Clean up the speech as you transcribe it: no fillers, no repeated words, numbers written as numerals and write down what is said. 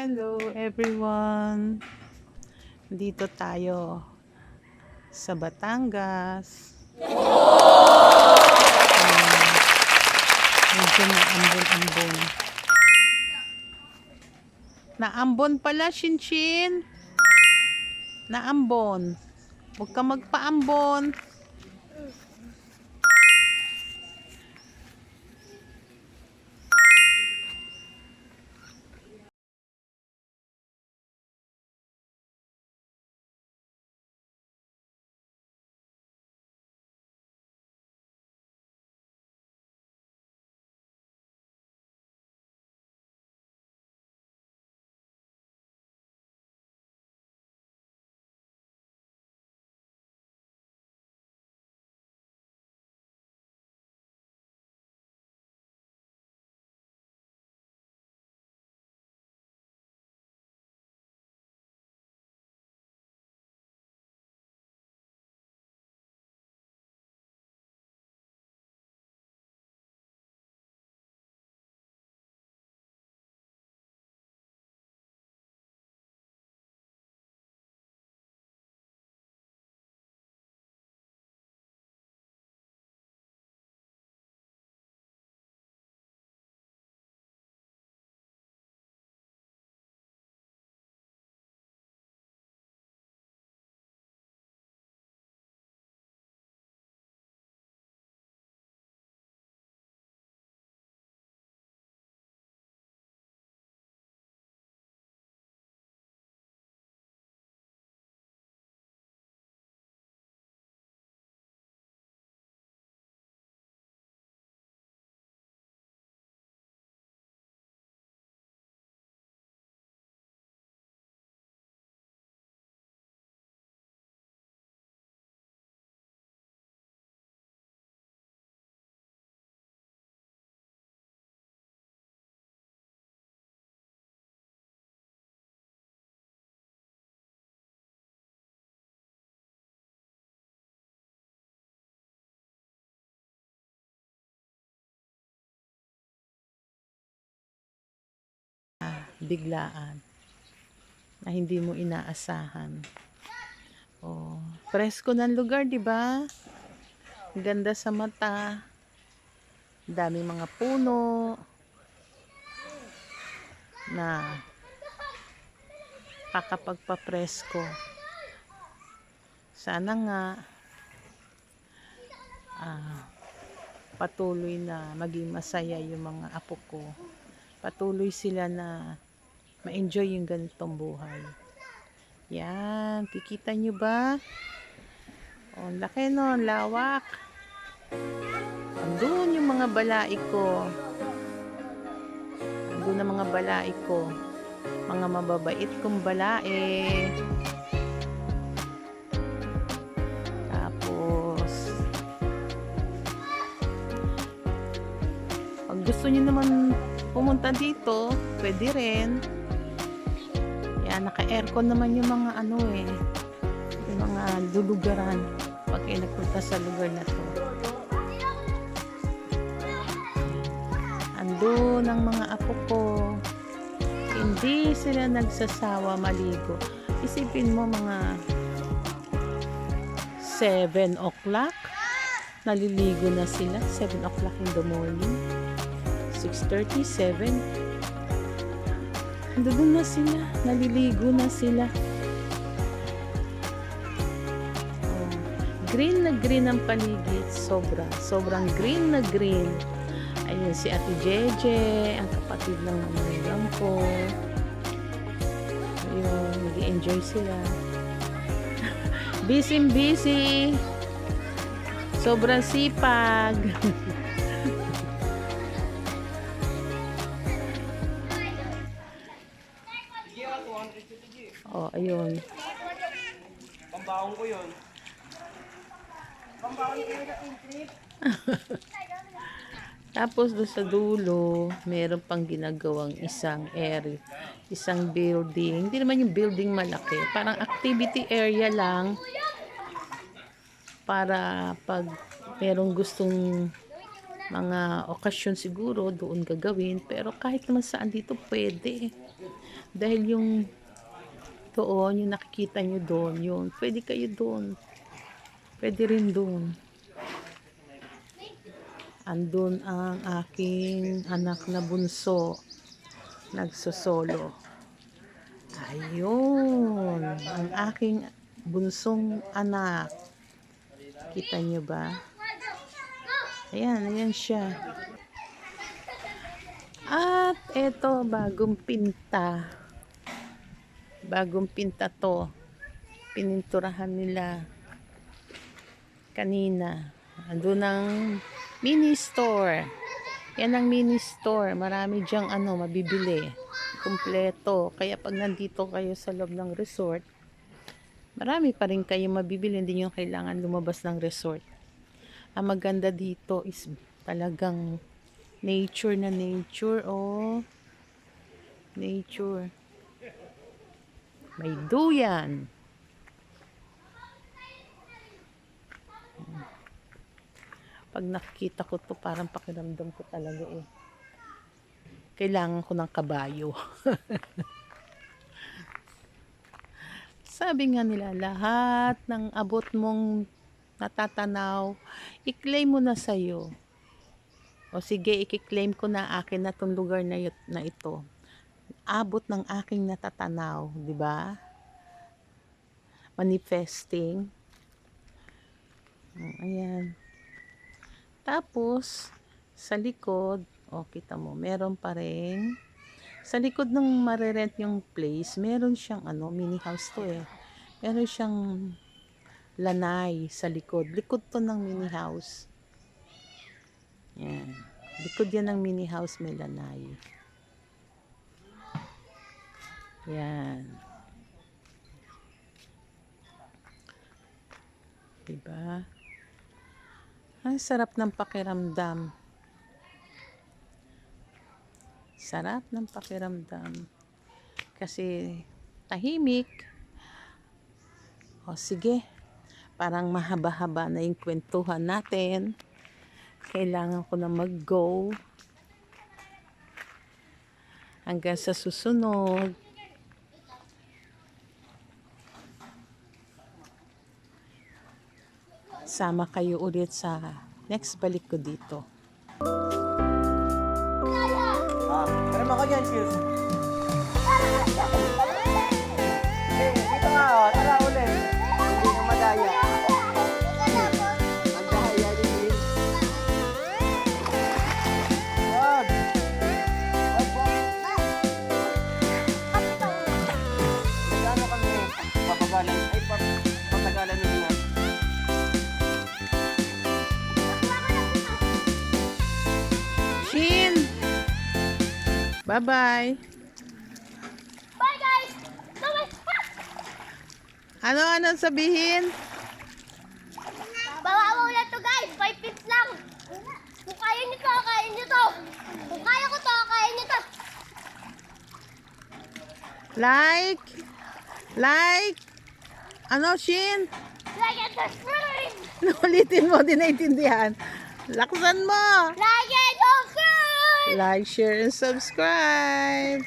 Hello everyone. Dito tayo sa Batangas. Medyo naambon-ambon. Naambon pala, Shinshin. Naambon. Huwag ka magpaambon. Biglaan na hindi mo inaasahan. Oh, presko ng lugar, 'di ba? Ganda sa mata. Daming mga puno na kakapagpapresko. Sana nga patuloy na maging masaya yung mga apo ko. Patuloy sila na ma-enjoy yung ganitong buhay. Yan, kikita nyo ba? O, laki no, lawak. Andun yung mga balaik ko. Andun ang mga balaik ko. Mga mababait kong balae. Tapos, pag gusto nyo naman pumunta dito, pwede rin. Yan, naka-aircon naman yung mga yung mga lulugaran pag kayo nagpunta sa lugar na to. Andun ang mga apo ko. Hindi sila nagsasawa maligo. Isipin mo mga 7 o'clock naliligo na sila. 7 o'clock in the morning. 6:30, 7. Andun na sila. Naliligo na sila. Oh, green na green ang paligid. Sobrang green na green. Ayun si Ate Jeje, ang kapatid ng manugang ko. Ayun, nag-enjoy sila. Busy. Sobrang sipag. Oh, ayun. Pambaon ko yun. Pambaon ko yun na trip. Tapos doon sa dulo, meron pang ginagawang isang building. Hindi naman yung building malaki. Parang activity area lang. Para pag merong gustong mga okasyon siguro, doon gagawin. Pero kahit naman saan dito pwede. Dahil yung doon, yung nakikita nyo doon, yun, pwede kayo doon. Pwede rin doon. Andun ang aking anak na bunso. Nagsosolo. Ayun. Ang aking bunsong anak. Kita nyo ba? Ayan, ayan siya. At eto, bagong pinta. Bagong pinta to. Pininturahan nila kanina. Andun ang mini store. Yan ang mini store. Marami dyang mabibili. Kumpleto. Kaya pag nandito kayo sa loob ng resort, marami pa rin kayo mabibili. Hindi nyo kailangan lumabas ng resort. Ang maganda dito is talagang nature na nature. Oh. Nature. May duyan. Pag nakikita ko to, parang pakiramdam ko talaga kailangan ko ng kabayo. Sabi nga nila, lahat ng abot mong natatanaw, i-claim mo na sa'yo. O sige, i-claim ko na akin na tong lugar na ito. Abot ng aking natatanaw, di ba? Manifesting. Ayan. Tapos, sa likod, kita mo, meron pa rin. Sa likod ng marerent yung place, meron siyang mini house to Meron siyang lanay sa likod. Likod to ng mini house. Yan. Likod yan ng mini house, may lanay. Yan. Diba? Ang sarap ng pakiramdam. Sarap ng pakiramdam. Kasi tahimik. O sige, parang mahaba-haba na yung kwentuhan natin. Kailangan ko na mag-go. Hanggang sa susunod. Sama kayo ulit sa next balik ko dito. Pero ako dyan, cheers. Dito nga, tara ulit. Hindi ka madaya. Ang dahaya din. Wag. Magkano kami papagalan? Ay, papagalan nyo nga. Shin! Bye-bye! Bye guys! Ano sabihin? Bawawa ulit to guys! 5 feet lang! Kung kaya nyo to, kaya nyo to! Kung kaya ko to, kaya nyo to! Like! Shin? Like and subscribe! Ulitin mo, di naintindihan. Laksan mo! Like and subscribe! Like, share, and subscribe!